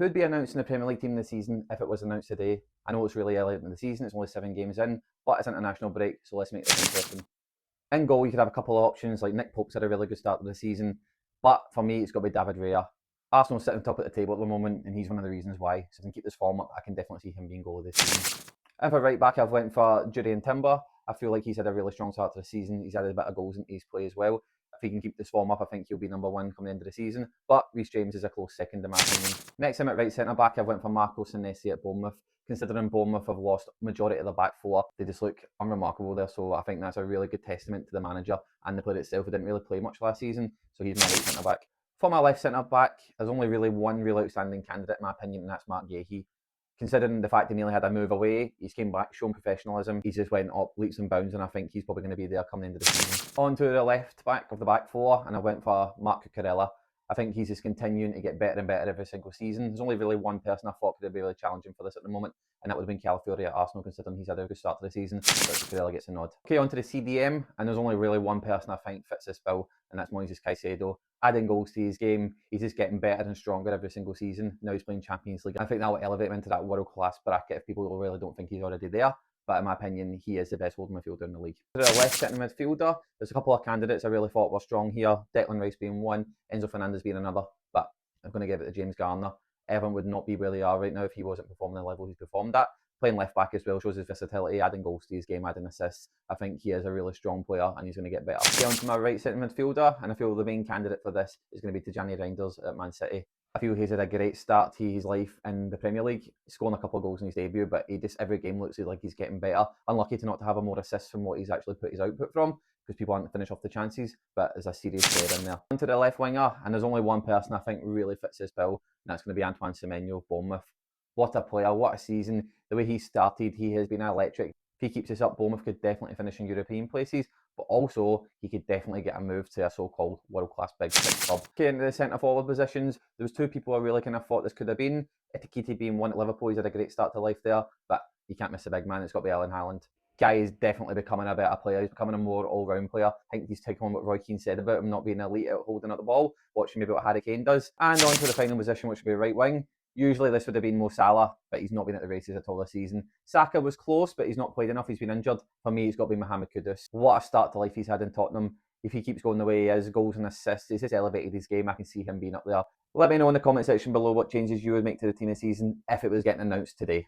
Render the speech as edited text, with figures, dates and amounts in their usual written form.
Who'd be announcing the Premier League team this season if it was announced today? I know it's really early in the season, it's only 7 games in, but it's international break, so let's make this interesting. In goal, you could have a couple of options, like Nick Pope's had a really good start to the season, but for me, it's got to be David Raya. Arsenal's sitting top at the table at the moment, and he's one of the reasons why. So if I can keep this form up, I can definitely see him being goalie this season. And for right back, I've went for Jurriën Timber. I feel like he's had a really strong start to the season. He's added a bit of goals into his play as well. If he can keep this form up, I think he'll be number one come the end of the season. But Reece James is a close second in my opinion. Next time at right centre back, I went for Marco Senesi at Bournemouth. Considering Bournemouth have lost majority of the back four, they just look unremarkable there. So I think that's a really good testament to the manager and the player itself, who didn't really play much last season. So he's my right centre back. For my left centre back, there's only really one real outstanding candidate in my opinion, and that's Mark Gahey. Considering the fact he nearly had a move away, he's came back, shown professionalism, he's just went up leaps and bounds, and I think he's probably going to be there coming into the season. On to the left back of the back four, and I went for Marc Cucurella. I think he's just continuing to get better and better every single season. There's only really one person I thought could be really challenging for this at the moment, and that would have been Calafiori at Arsenal, considering he's had a good start to the season, but Cucurella gets a nod. Okay, on to the CDM, and there's only really one person I think fits this bill, and that's Moises Caicedo. Adding goals to his game, he's just getting better and stronger every single season. Now he's playing Champions League. I think that will elevate him into that world-class bracket if people really don't think he's already there. But in my opinion, he is the best holding midfielder in the league. To the left centre midfielder, there's a couple of candidates I really thought were strong here. Declan Rice being one, Enzo Fernandez being another. But I'm going to give it to James Garner. Everyone would not be where they are right now if he wasn't performing the level he's performed at. Playing left back as well shows his versatility, adding goals to his game, adding assists. I think he is a really strong player and he's going to get better. Okay, on to my right centre midfielder, and I feel the main candidate for this is going to be Tijani Reinders at Man City. I feel he's had a great start to his life in the Premier League, scoring a couple of goals in his debut, but every game looks like he's getting better. Unlucky to not have more assists from what he's actually put his output from, because people aren't finish off the chances, but there's a serious player in there. Onto the left winger, and there's only one person I think really fits this bill, and that's going to be Antoine Semenyo of Bournemouth. What a player, what a season. The way he started, he has been electric. If he keeps this up, Bournemouth could definitely finish in European places, but also he could definitely get a move to a so-called world-class big six club. Okay, into the centre-forward positions, there was two people I really kind of thought this could have been. Itakiti being one at Liverpool, he's had a great start to life there, but you can't miss a big man, it's got to be Erling Haaland. Guy is definitely becoming a better player. He's becoming a more all-round player. I think he's taking on what Roy Keane said about him not being elite at holding up the ball, watching maybe what Harry Kane does. And on to the final position, which would be right wing. Usually this would have been Mo Salah, but he's not been at the races at all this season. Saka was close, but he's not played enough. He's been injured. For me, it's got to be Mohamed Kudus. What a start to life he's had in Tottenham. If he keeps going the way he is, goals and assists, he's just elevated his game. I can see him being up there. Let me know in the comment section below what changes you would make to the team this season if it was getting announced today.